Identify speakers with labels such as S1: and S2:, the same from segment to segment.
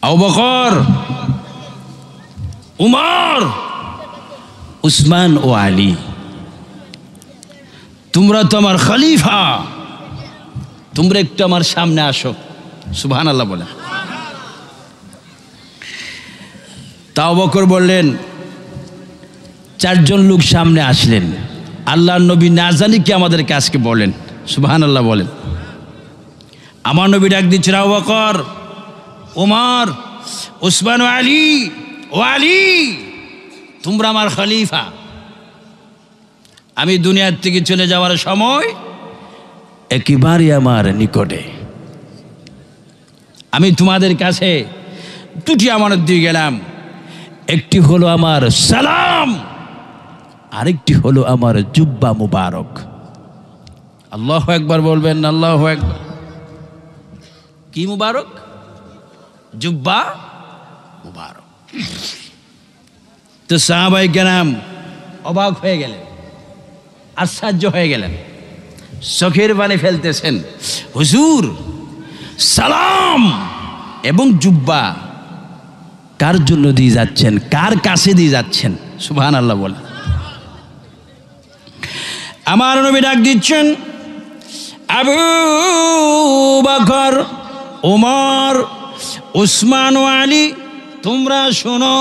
S1: আবু বকর, উমর, উসমান ও আলী, তোমরা তো আমার খলিফা, তোমরা একটু আমার সামনে আসো। সুবহানাল্লাহ বলে। তা আবু বকর বললেন, চারজন লোক সামনে আসলেন। আল্লাহর নবী না জানি কি আমাদেরকে আজকে বলেন। সুবহানাল্লাহ বলেন। আমার নবী ডাক দিচ্ছেন, আবু বকর, উমর, উসমান ও আলী, ও আলী, তোমরা আমার খলিফা। আমি দুনিয়ার থেকে চলে যাওয়ার সময় একেবারে আমার নিকটে আমি তোমাদের কাছে দুটি আমানত দিয়ে গেলাম। একটি হলো আমার সালাম, আরেকটি হলো আমার জুব্বা মুবারক। আল্লাহু আকবার বলবেন। আল্লাহু আকবার। কি মুবারক? জুব্বা মুবারক। তো সাহাবায়ে কেরাম অবাক হয়ে গেলেন, আশ্চর্য হয়ে গেলেন, চোখের পানি ফেলতেছেন। হুজুর, সালাম এবং জুব্বা কার জন্য দিয়ে যাচ্ছেন, কার কাছে দিয়ে যাচ্ছেন? সুবহানাল্লাহ বলে। আমার নবী ডাক দিচ্ছেন, আবু বকর, ওমর, উসমান ও আলী, তোমরা শোনো,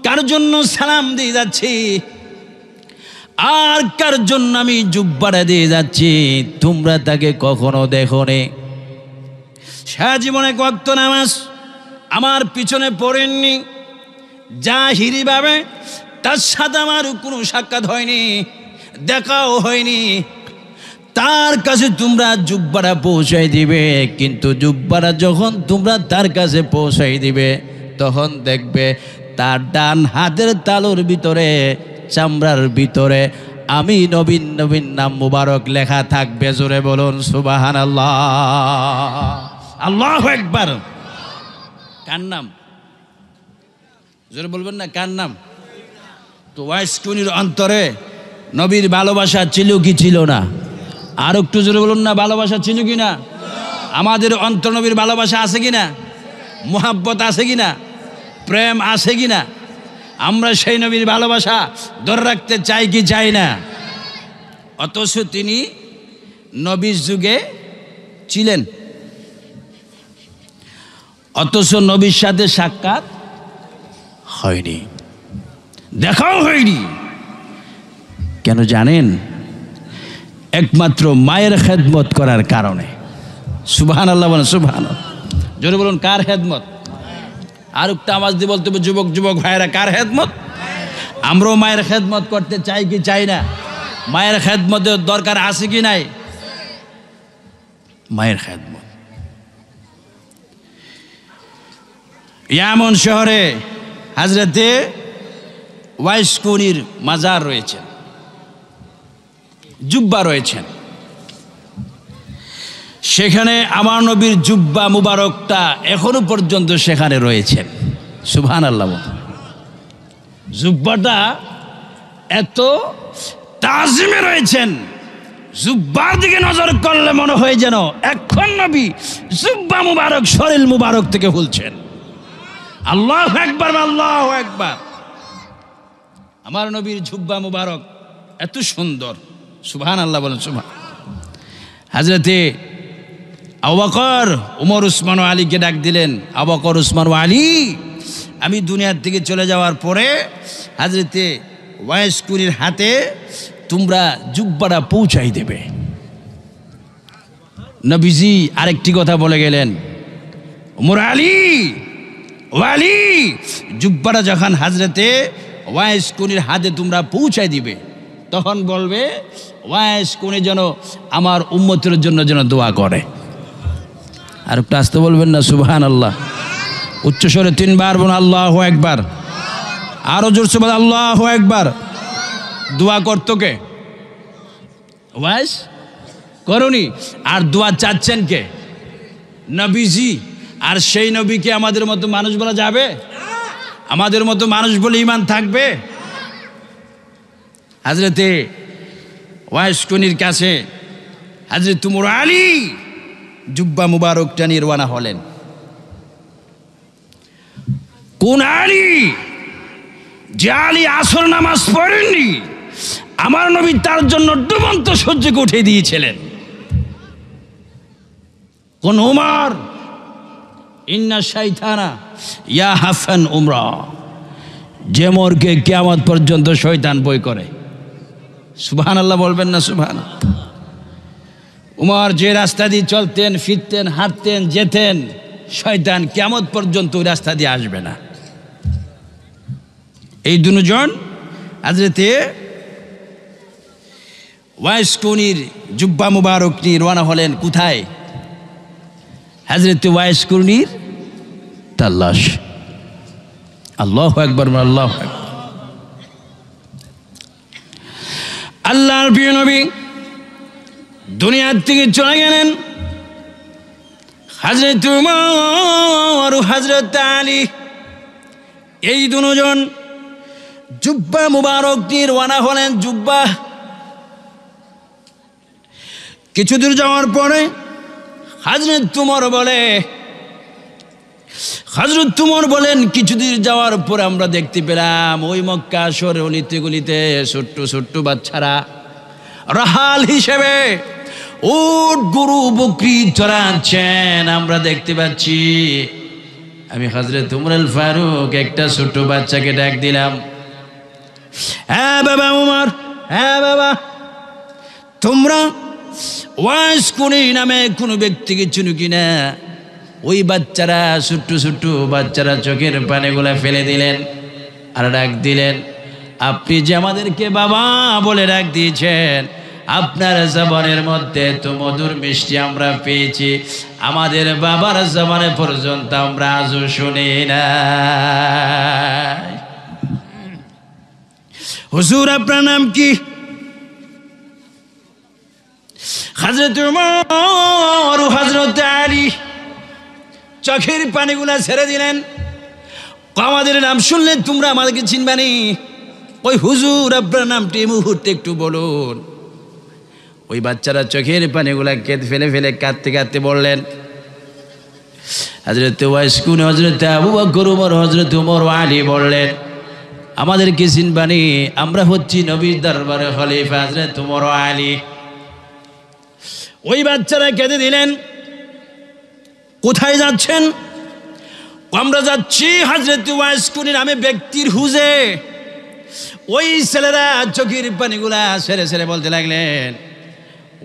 S1: কার জন্য সালাম দিয়ে যাচ্ছি আর কার জন্য আমি জুব্বাটা দিয়ে যাচ্ছি তোমরা তাকে কখনো দেখোনি। সারা জীবনে ওয়াক্ত নামাজ আমার পিছনে পড়েননি, জাহিরি ভাবে তার সাথে আমার কোনো সাক্ষাৎ হয়নি, দেখাও হয়নি। তার কাছে তোমরা জুব্বাটা পৌঁছাই দিবে, কিন্তু জুব্বাটা যখন তোমরা তার কাছে পৌঁছাই দিবে তখন দেখবে তার ডান হাতের তালুর ভিতরে, চামড়ার ভিতরে আমি নবীন নবীন নাম মুবারক লেখা থাকবে। জোরে বলুন সুবহানাল্লাহ। আল্লাহু আকবার। কার নাম? জোরে বলবেন না, কার নাম? তো ওয়াইসকুনির অন্তরে নবীর ভালোবাসা ছিল কি ছিল না? আর একটু জোরে বলুন না, ভালোবাসা ছিল কি না? আমাদের অন্তর নবীর ভালোবাসা আছে কি না? মুহাব্বত আছে কি না? প্রেম আছে কি না? আমরা সেই নবীর ভালোবাসা ধরে রাখতে চাই কি চাই না? অথচ তিনি নবীর যুগে ছিলেন, অথচ নবীর সাথে সাক্ষাৎ হয়নি, দেখাও হয়নি। কেন জানেন? একমাত্র মায়ের খেদমত করার কারণে। সুবহানাল্লাহ বলেন। সুবহানাল্লাহ। জোরে বলুন, কার খেদমত? আর একটা আওয়াজ দিয়ে বলতে হবে, যুবক যুবক ভাইরা, কার খেদমত? আমরাও মায়ের খেদমত করতে চাই কি চাই না? মায়ের খেদমতের দরকার আছে কি নাই? মায়ের খেদমত। ইয়ামন শহরে হযরতে ওয়াইসকুনির মাজার রয়েছে, জুব্বা রয়েছেন। সেখানে আমার নবীর জুব্বা মুবারকটা এখনো পর্যন্ত সেখানে রয়েছেন। সুবহানাল্লাহ। জুব্বাটা এত তাজিমে রয়েছেন, জুব্বার দিকে নজর করলে মনে হয় যেন এখন নবী জুব্বা মুবারক শরীর মুবারক থেকে খুলছেন। আল্লাহু আকবার, আল্লাহু আকবার। আমার নবীর জুব্বা মুবারক এত সুন্দর। সুবহানাল্লাহ বলেন। সুবহান। হযরতে আবু বকর, উমর, উসমান ও আলীকে ডাক দিলেন, আবু বকর, উসমান ও আলী, আমি দুনিয়ার থেকে চলে যাওয়ার পরে হযরতে ওয়াইসকুনির হাতে তোমরা জুব্বাটা পৌঁছাই দেবে। নবীজি আরেকটি কথা বলে গেলেন, উমর, আলী, ও আলী, জুব্বাটা যখন হযরতে ওয়াইসকুনির হাতে তোমরা পৌঁছাই দিবে তখন বলবে ওয়াইসকুনি যেন আমার উম্মতের জন্য যেন দোয়া করে। আর একটু আসতে বলবেন না? সুবহানাল্লাহ। উচ্চস্বরে তিনবার বলুন আল্লাহু আকবার। আরো জোরসে বলুন আল্লাহু আকবার। দোয়া করতো কে? ওয়াইস করুনি। আর দোয়া চাচ্ছেন কে? নবীজি। আর সেই নবীকে আমাদের মতো মানুষ বলা যাবে? আমাদের মতো মানুষ বলে ঈমান থাকবে? হযরতে ওয়াইসকুনির কাছে হযরত উমর, আলী জুব্বা মুবারকটা নিয়ে রওনা হলেন। কোন আলী? যে আলী আসর নামাজ পড়েননি, আমার নবী তার জন্য ডুবন্ত সূর্যকে উঠে দিয়েছিলেন। কোন উমর? ইন্না শাইতানা ইয়া হাসান উমরা, যে মোরকে কিয়ামত পর্যন্ত শয়তান বই করে। সুবহানাল্লাহ বলবেন না? সুবহান। উমর যে রাস্তা দিয়ে চলতেন, ফিরতেন, হাঁটতেন, যেতেন, শয়তান কিয়ামত পর্যন্ত ওই রাস্তা দিয়ে আসবে না। এই দুজন হযরতে ওয়াইস কুনির জুব্বা মুবারক নিয়ে রওনা হলেন। কোথায়? হযরতে ওয়াইস কুনির তাল্লাশ। আল্লাহু আকবার, আল্লাহু আকবার। আল্লাহর প্রিয় নবী দুনিয়ার থেকে চলে গেলেন। হযরত উমর ও হযরত আলী এই দুজন জুব্বা মুবারক নিয়ে রওনা হলেন। জুব্বা কিছু দূর যাওয়ার পরে হযরত উমর বলেন কিছু দূর যাওয়ার পরে আমরা দেখতে পেলাম ওই মক্কা শহরে অলিতে গলিতে ছোট্ট ছোট্ট বাচ্চারা রাহাল হিসেবে উট গরু বকরি চড়াচ্ছেন। আমরা দেখতে পাচ্ছি। আমি হযরত উমর আল ফারুক একটা ছোট্ট বাচ্চাকে ডাক দিলাম, হ্যাঁ বাবা উমর, হ্যাঁ বাবা, তোমরা ওয়াইস কুনি নামে কোনো ব্যক্তিকে চিনো কিনা? ওই বাচ্চারা, ছোট্ট ছোট্ট বাচ্চারা চোখের পানিগুলা ফেলে দিলেন আর ডাক দিলেন, আপনি যে আমাদেরকে বাবা বলে ডাক দিয়েছেন, আপনার জবানের মধ্যে তো মধুর মিষ্টি আমরা পেয়েছি, আমাদের বাবার জবানে পর্যন্ত আমরা আজও শুনি না। হুজুর আপনার নাম কি? হযরত উমর ও হযরত আলী চোখের পানিগুলা ছেড়ে দিলেন। আমাদের নাম শুনলে তোমরা আমাদেরকে চিনবানি? ওই হুজুর আপনার নামটি এই মুহূর্তে একটু বলুন। ওই বাচ্চারা চোখের পানিগুলা ফেলে ফেলে কাঁদতে কাঁদতে বললেন, হযরত ওয়াইস কুনি, হযরত আবু বকর, উমর, হযরত উমর ও আলী বললেন, আমাদেরকে চিনবানি? আমরা হচ্ছি নবীর দরবারে খলিফা হযরত উমর ও আলী। ওই বাচ্চারা কেঁদে দিলেন। কোথায় যাচ্ছেন? আমরা যাচ্ছি হযরত ওয়াইস কুনি নামে ব্যক্তির হুজে। ওই ছেলেরা চোখের পানিগুলা ছেড়ে ছেড়ে বলতে লাগলেন,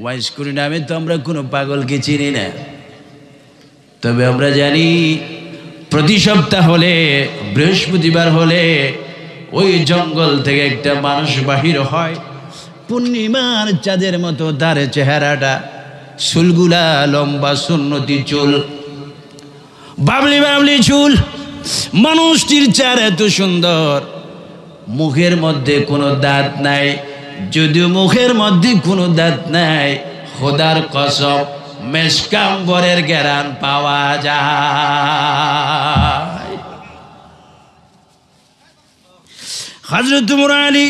S1: ওয়াইস কুনি নামে তো আমরা কোনো পাগলকে চিনি না, তবে আমরা জানি প্রতি সপ্তাহ হলে, বৃহস্পতিবার হলে ওই জঙ্গল থেকে একটা মানুষ বাহির হয়, পূর্ণিমার চাঁদের মতো তার চেহারাটা, চুলগুলা লম্বা সুন্নতি চুল, বাবলি বাবলি চুল, মানুষটির চেহারা এত সুন্দর, মুখের মধ্যে কোনো দাঁত নাই। যদিও মুখের মধ্যে কোনো দাঁত নাই, খোদার কসম মেশকাম্বরের ঘ্রাণ পাওয়া যায়। হযরত উমর আলী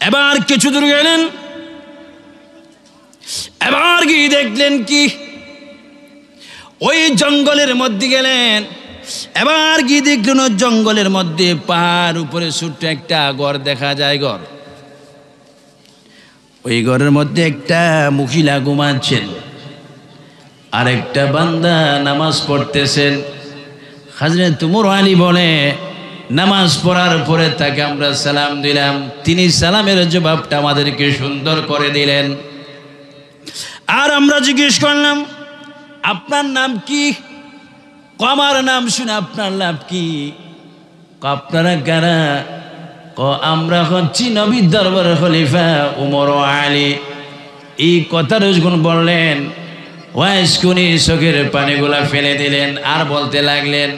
S1: এবার কিছু দূর গেলেন। এবার গিয়ে দেখলেন কি, ওই জঙ্গলের মধ্যে গেলেন। এবার গিয়ে দেখলেন জঙ্গলের মধ্যে পাহাড় উপরে ছোট্ট একটা ঘর দেখা যায়। ঘর, ওই ঘরের মধ্যে একটা মহিলা ঘুমাচ্ছেন, আর একটা বান্দা নামাজ পড়তেছেন। হযরত উমর আলী বলে, নামাজ পড়ার পরে তাকে আমরা সালাম দিলাম, তিনি সালামের জবাবটা আমাদেরকে সুন্দর করে দিলেন। আর আমরা জিজ্ঞেস করলাম, আপনার নাম কি? আমার নাম শুনে আপনার নাম কি? আপনারা কারা? আমরা হচ্ছি নবীর দরবারের খলিফা উমর ও আলী। এই কথাটা যখন বললেন, ওয়াইস কুনি চোখের পানিগুলা ফেলে দিলেন আর বলতে লাগলেন,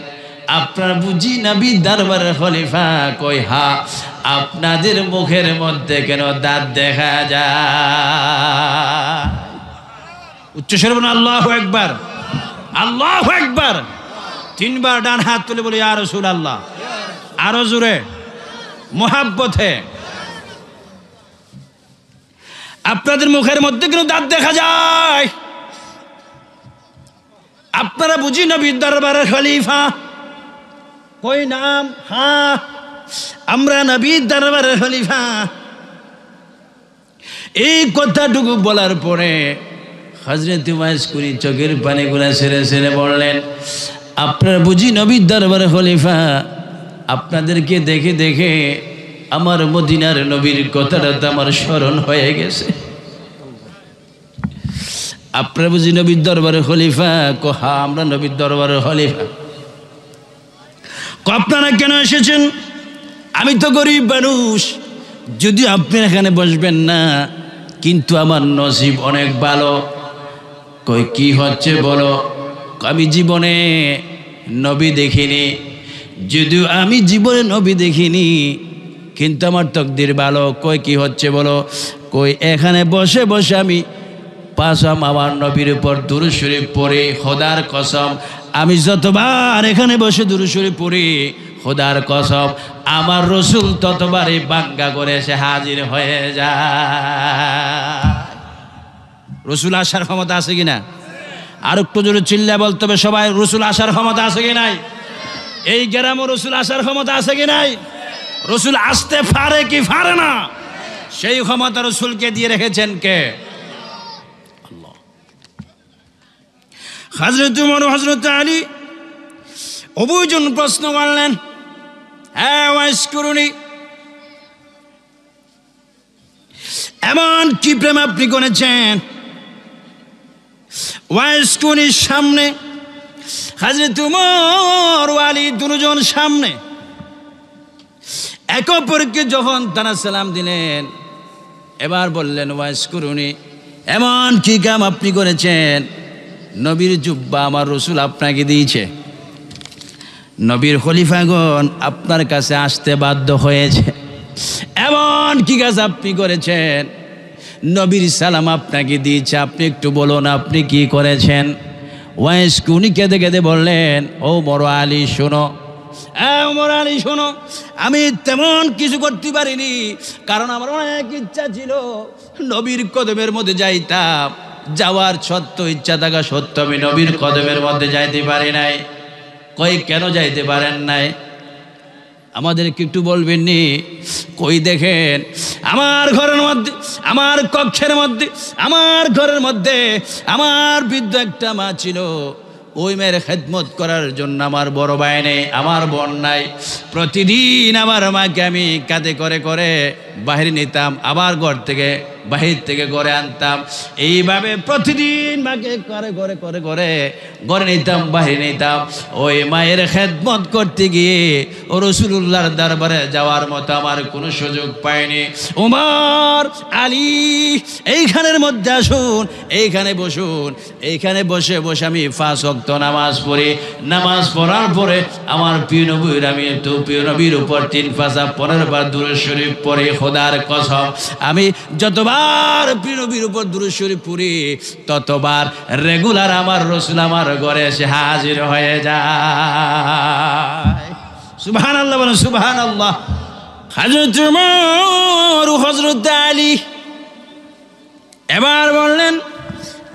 S1: আপনার বুঝি নবীর দরবারের খলিফা? কই হা, আপনাদের মুখের মধ্যে কেন দাঁত দেখা যায়? উচ্চস্বরে বলুন আল্লাহু আকবার, আল্লাহু আকবার। তিনবার ডান হাত তুলে বলি ইয়া রাসূলুল্লাহ। আরো জোরে মোহাব্বতে। আপনাদের মুখের মধ্যে কেন দাঁত দেখা যায়? আপনারা বুঝি নবীর দরবারের খলিফা? কই নাম? হ্যাঁ, আমরা নবীর দরবারের খলিফা। এই কথাটুকু বলার পরে হযরত ওয়াইস কুনি চোখের পানিগুলা ছেড়ে ছেড়ে বললেন, আপনারা বুঝি নবীর দরবারের খলিফা? আপনাদেরকে দেখে দেখে আমার মদিনার নবীর কথাটা তো আমার স্মরণ হয়ে গেছে। আপনারা বুঝি নবীর দরবারের খলিফা? হ্যাঁ, আমরা নবীর দরবারের খলিফা। আপনারা কেন এসেছেন? আমি তো গরিব মানুষ, যদি আপনি এখানে বসবেন না, কিন্তু আমার নসিব অনেক ভালো। কই কি হচ্ছে বলো? আমি জীবনে নবী দেখিনি, যদিও আমি জীবনে নবী দেখিনি, কিন্তু আমার তকদির ভালো। কই কি হচ্ছে বলো? কই এখানে বসে বসে আমি পাঁচম আমার নবীর উপর দুরূদ শরীফ পড়ি, খোদার কসম আমি যতবার এখানে বসে দুরূদ শরীফ পড়ি, খোদার কসম আমার রসুল ততবারই বাঙ্গা করে এসে হাজির হয়ে যায়। রসুল আসার ক্ষমতা আছে কিনা? আর একটু জোরে চিল্লা বলতে হবে সবাই, রসুল আসার ক্ষমতা আছে কি নাই? এই গ্রামে রসুল আসার ক্ষমতা আছে কি নাই? রসুল আসতে পারে কি পারে না, সেই ক্ষমতা রসুলকে দিয়ে রেখেছেন কে? আল্লাহ। হযরত ওমর, হযরত আলী উভয়জন প্রশ্ন করলেন, হ্যাঁ ওয়াইস কুরুনি, এমন কি প্রেম আপনি করেছেন? ওয়াইস কুরুনির সামনে হযরত ওমর ও আলী দুজন সামনে এক অপরকে যখন তারা সালাম দিলেন, এবার বললেন, ওয়াইস কুরুনি এমন কি কাম আপনি করেছেন? নবীর জুব্বা আমার রসুল আপনাকে দিয়েছে, নবীর খলিফাগণ আপনার কাছে আসতে বাধ্য হয়েছে। এমন কি কাজ আপনি করেছেন? নবীর সালাম আপনাকে দিয়েছে, আপনি একটু বলুন আপনি কি করেছেন? ওয়াইস কুরুনি কেঁদে কেঁদে বললেন, ও ওমর আলী শোনো, ওমর আলী শোনো, আমি তেমন কিছু করতে পারিনি, কারণ আমার অনেক ইচ্ছা ছিল নবীর কদমের মধ্যে যাইতাম, যাওয়ার সত্য ইচ্ছা থাকা সত্য আমি নবীর কদমের মধ্যে যাইতে পারি নাই। কই কেন যাইতে পারেন নাই? আমাদেরকে একটু বলবেন নি? কই দেখেন আমার ঘরের মধ্যে, আমার কক্ষের মধ্যে, আমার ঘরের মধ্যে আমার বৃদ্ধ একটা মা ছিল, ওই মেয়ের খেদমত করার জন্য আমার বড় ভাই নেই, আমার বোন নাই। প্রতিদিন আমার মাকে আমি কাঁধে করে করে বাহির নিতাম, আবার ঘর থেকে বাহির থেকে ঘরে আনতাম, এইভাবে প্রতিদিন মাকে করে করে করে করে ঘরে নিতাম, বাহির নিতাম। ওই মায়ের খেদমত করতে গিয়ে ও রাসূলুল্লাহর দরবারে যাওয়ার মতো আমার কোনো সুযোগ পাইনি। ওমর আলী এইখানের মধ্যে আসুন, এইখানে বসুন, এইখানে বসে বসে আমি 5 ওয়াক্ত নামাজ পড়ি, নামাজ পড়ার পরে আমার প্রিয় নবীর, আমি তো প্রিয় নবীর উপর 3 পাঁচা 15 বার দুরূদ শরীফ পড়ি। খোদার কসম আমি যতবার প্রিয় নবীর উপর দুরূদ শরীফ পড়ি, ততবার রেগুলার আমার রাসূল আমার ঘরে এসে হাজির হয়ে যায়। সুবহানাল্লাহ বলেন, সুবহানাল্লাহ। হযরত ওমর, হযরত আলী এবার বললেন,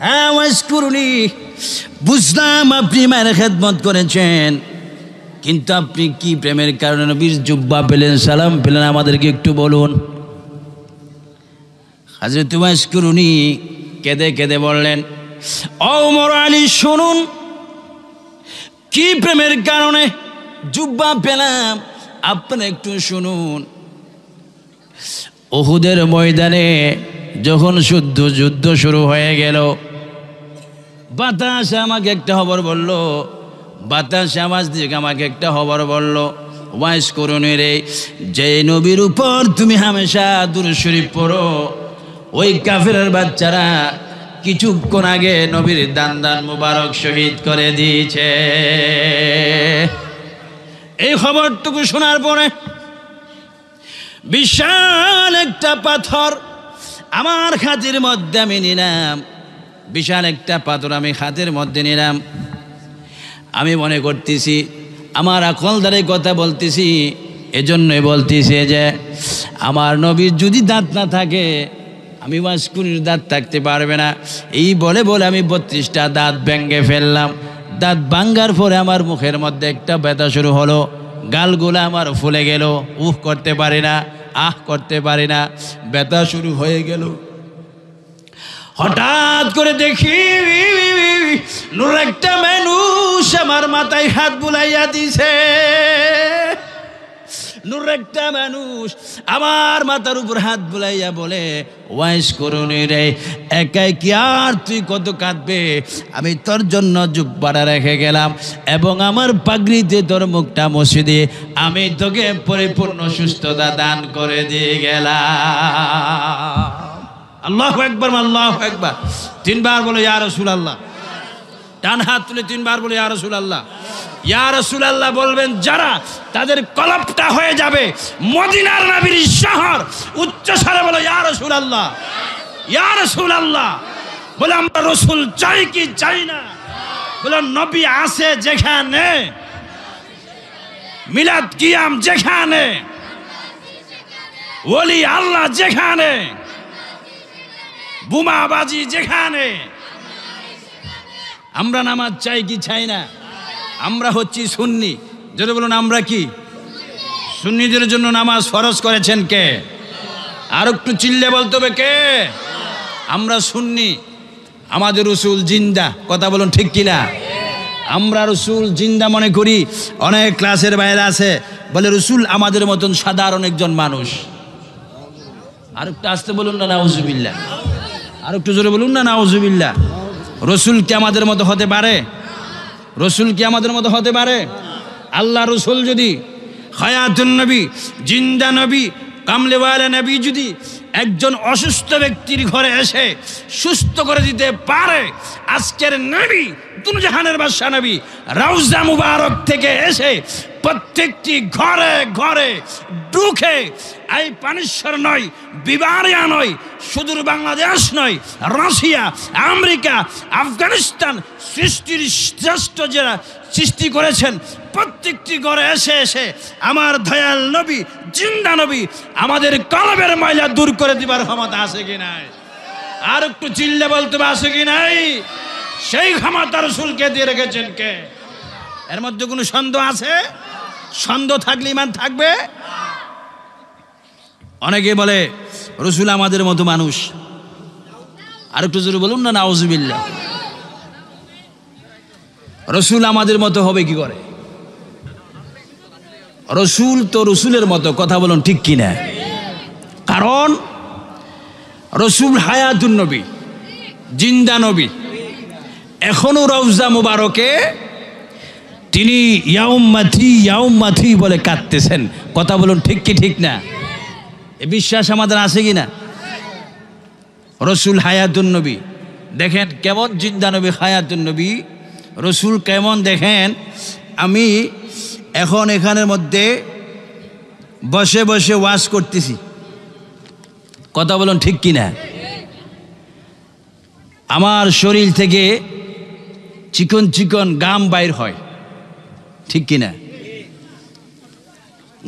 S1: হ্যাঁ ওয়াইস কুরুনি, বুঝলাম আপনি মায়ের খেদমত করেছেন, কিন্তু আপনি কি প্রেমের কারণে নবীর জুব্বা পেলেন, সালাম পেলেন, আমাদেরকে একটু বলুন। হযরত ওয়াইস কুরুনি কেঁদে কেঁদে বললেন, ও ওমর আলী শুনুন, কি প্রেমের কারণে জুব্বা পেলাম আপনি একটু শুনুন। উহুদের ময়দানে যখন যুদ্ধ শুরু হয়ে গেল, বাতাস আমাকে একটা খবর বলল, বাতাস আওয়াজ দিয়ে আমাকে একটা খবর বলল, ওয়াইস কুরুনি রে, যে নবীর উপর তুমি হামেশা দুরূদ শরীফ পড়ো, ওই কাফেরের বাচ্চারা কিছুক্ষণ আগে নবীর দান মুবারক শহীদ করে দিয়েছে। এই খবরটুকু শোনার পরে বিশাল একটা পাথর আমার হাতের মধ্যে আমি নিলাম, বিশাল একটা পাথর আমি হাতের মধ্যে নিলাম। আমি মনে করতেছি আমার আকল দ্বারে কথা বলতেছি, এজন্যই বলতেছি যে আমার নবীর যদি দাঁত না থাকে আমি ওয়াইস কুরুনির দাঁত থাকতে পারবে না। এই বলে বলে আমি 32টা দাঁত ভেঙে ফেললাম। দাঁত ভাঙ্গার পরে আমার মুখের মধ্যে একটা ব্যথা শুরু হলো, গালগুলা আমার ফুলে গেল, উহ করতে পারি না, আহ করতে পারি না, ব্যথা শুরু হয়ে গেল। হঠাৎ করে দেখি নূর একটা মানুষ আমার মাথায় হাত বুলাইয়া দিছে। নূর একটা মানুষ আমার মাথার উপর হাত বুলাইয়া বলে, ওয়াইস করুনি রে, একাই কি আর তুই কত কাঁদবে? আমি তোর জন্য জুব্বাটা রেখে গেলাম এবং আমার পাগড়িতে তোর মুখটা মুছে দিয়ে আমি তোকে পরিপূর্ণ সুস্থতা দান করে দিয়ে গেলাম। আল্লাহু আকবার, আল্লাহু আকবার। তিনবার বলে ইয়া রাসূলুল্লাহ। ডান হাত তুলে তিনবার বলে ইয়া রাসূলুল্লাহ। ইয়া রাসূলুল্লাহ বলবেন যারা, তাদের কলবটা হয়ে যাবে মদিনার নবীর শহর। উচ্চ স্বরে বলো ইয়া রাসূলুল্লাহ, ইয়া রাসূলুল্লাহ। বলে আমরা রাসূল চাই কি চাই না? বলে নবী আছে যেখানে, মিলাদ কিয়াম যেখানে, ওলি আল্লাহ যেখানে, বোমাবাজি যেখানে, আমরা নামাজ চাই কি চাই না? আমরা হচ্ছি সুন্নি। যদি বলুন আমরা কি? সুন্নিদের জন্য নামাজ ফরজ করেছেন কে? আর একটু চিল্লে বলতে হবে কে? আমরা সুন্নি। আমাদের রসুল জিন্দা। কথা বলুন ঠিক কিনা? আমরা রসুল জিন্দা মনে করি। অনেক ক্লাসের বাইরে আছে বলে রসুল আমাদের মতন সাধারণ একজন মানুষ। আর একটু আসতে বলুন না নাউজুবিল্লাহ। আর একটু জোরে বলুন না নাউজুবিল্লাহ। রসুল কি আমাদের মতো হতে পারে? রসুল কি আমাদের মতো হতে পারে? আল্লাহ রসুল যদি হায়াতুন নবী, জিন্দা নবী, কামলেওয়ালা নবী যদি একজন অসুস্থ ব্যক্তির ঘরে এসে সুস্থ করে দিতে পারে, আজকের নবী দুনিয়াহানের বাদশা নবী রওজা মুবারক থেকে এসে প্রত্যেকটি ঘরে ঘরে ঢুকে, এই পানেশ্বর নয়, বিবারিয়া নয়, সুদূর বাংলাদেশ নয়, রাশিয়া, আমেরিকা, আফগানিস্তান, সৃষ্টির শ্রেষ্ঠ যারা সৃষ্টি করেছেন প্রত্যেকটি ঘরে এসে এসে আমার দয়াল নবী, জিন্দা নবী আমাদের কলবের ময়লা দূর করে দিবার ক্ষমতা আছে কি নাই? আর একটু চিল্লে বলতে আছে কি নাই? সেই ক্ষমতা রাসূলকে দিয়ে রেখেছেন কে? এর মধ্যে কোনো সন্দেহ আছে? সন্দেহ থাকলে ঈমান থাকবে? অনেকে বলে রাসূল আমাদের মতো মানুষ। আর একটু জোরে বলুন না নাউজুবিল্লাহ। রাসূল আমাদের মতো হবে কি করে? রাসূল তো রাসূলের মতো। কথা বলুন ঠিক কিনা? কারণ রাসূল হায়াতুন নবী, জিন্দা নবী। এখনো রওজা মুবারকে তিনি ইয়াউম্মাতি ইয়াউম্মাতি বলে কাঁদতেছেন। কথা বলুন ঠিক কি ঠিক না? এ বিশ্বাস আমাদের আছে কি না? রাসূল হায়াতুন নবী, দেখেন কেমন জিন্দা নবী, হায়াতুন নবী। রাসূল কেমন দেখেন। আমি এখন এখানের মধ্যে বসে বসে ওয়াজ করতেছি। কথা বলুন ঠিক কিনা? আমার শরীর থেকে চিকন চিকন গাম বাইর হয়, ঠিক কিনা?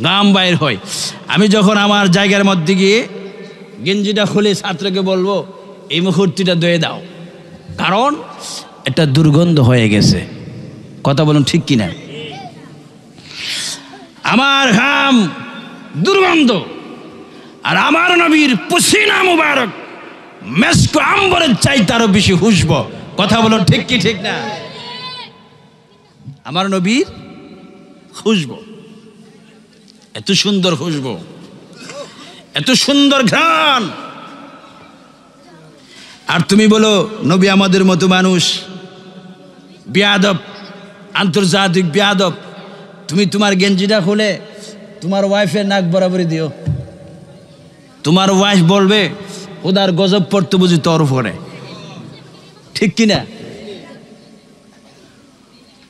S1: গাম বাইর হয়। আমি যখন আমার জায়গার মধ্যে গিয়ে গেঞ্জিটা খুলে ছাত্রকে বলবো এই মুহূর্তটা ধুয়ে দাও, কারণ এটা দুর্গন্ধ হয়ে গেছে। কথা বলুন ঠিক কিনা? আমার ঘাম দুর্গন্ধ, আর আমার নবীর পসিনা মুবারক মেস্ক আম্বরের চাইতে আরো বেশি খুশবু। কথা বলুন ঠিক কি ঠিক না? আমার নবীর খুশবু এত সুন্দর, খুশবু এত সুন্দর, ঘ্রাণ। আর তুমি বলো নবী আমাদের মতো মানুষ। বিয়াদব, আন্তর্জাতিক বিয়াদব। তুমি তোমার গেঞ্জিটা খুলে তোমার ওয়াইফের নাক বরাবরই দিও। তোমার ওয়াইফ বলবে ওদার গজব পড়তে বুঝি তোর উপরে, ঠিক কিনা?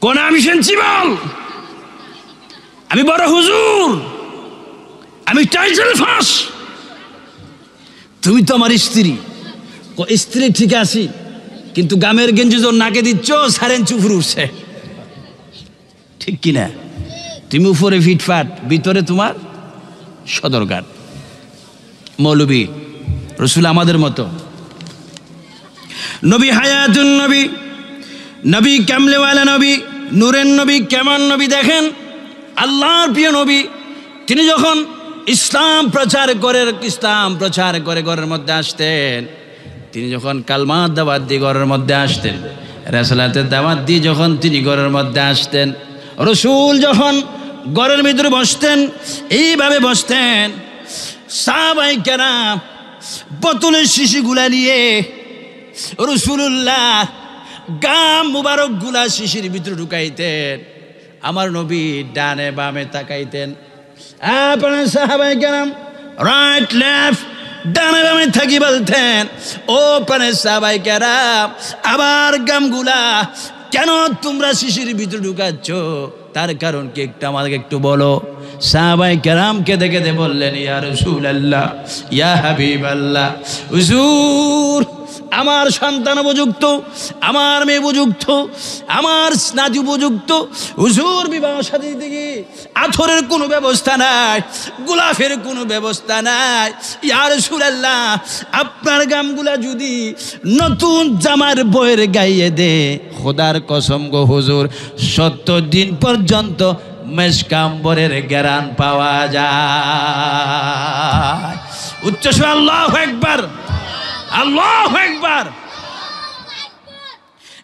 S1: কোন আমি শুনছি বল? আমি বড় হুজুর, আমি টাইটেল ফাঁস। তুমি তো আমার স্ত্রী। স্ত্রী ঠিক আছে, কিন্তু গামের গেঞ্জি যখন নাকে দিচ্ছ সারেন চুফুর উঠছে, ঠিক কিনা? তুমি উপরে ফিটফাট, ভিতরে তোমার সদরঘাট। মৌলবী রাসূল আমাদের মতো। নবী হায়াতুন নবী, নবী কামলেওয়ালা নবী, নূরের নবী। কেমন নবী দেখেন, আল্লাহর প্রিয় নবী তিনি যখন ইসলাম প্রচার করে ঘরের মধ্যে আসতেন, তিনি যখন কালমার দাওয়াত দিয়ে ঘরের মধ্যে আসতেন, রাসূলাতের দাওয়াত দিয়ে যখন তিনি ঘরের মধ্যে আসতেন, রসুল যখন ঘরের ভিতরে বসতেন, এইভাবে বসতেন, সাহাবায়ে কেরাম বোতলের শিশিগুলা নিয়ে রাসূলুল্লাহ গাম মুবারক গুলা শিশির ভিতরে ঢুকাইতেন। আমার নবী ডানে বামে তাকাইতেন। আপনার সাহাবায়ে কেরাম রাইট লেফট ডানে বামে থাকি বলতেন, ও পানে সাহাবায়ে কেরাম আবার গামগুলা কেন তোমরা শিশির ভিতরে ঢুকাচ্ছ, তার কারণ কি একটু আমাকে একটু বলো। সাহাবায়ে কেরাম কেঁদে কেঁদে বললেন, ইয়া রাসূলুল্লাহ, ইয়া হাবিবাল্লাহ, হুজুর আমার সন্তান উপযুক্ত, আমার মেয়ে উপযুক্ত, আমার নাতি উপযুক্ত, হুজুর বিবাহ শাদী থেকে আথরের কোনো ব্যবস্থা নাই, গোলাপের কোনো ব্যবস্থা নাই। ইয়া রাসূলুল্লাহ আপনার গামগুলা যদি নতুন জামার বইয়ের গাইয়ে দে, খোদার কসম গো হুজুর 70 দিন পর্যন্ত মেশকাম্বরের ঘ্রাণ পাওয়া যায়। উচ্চস্বরে আল্লাহু আকবার, আল্লাহু আকবার।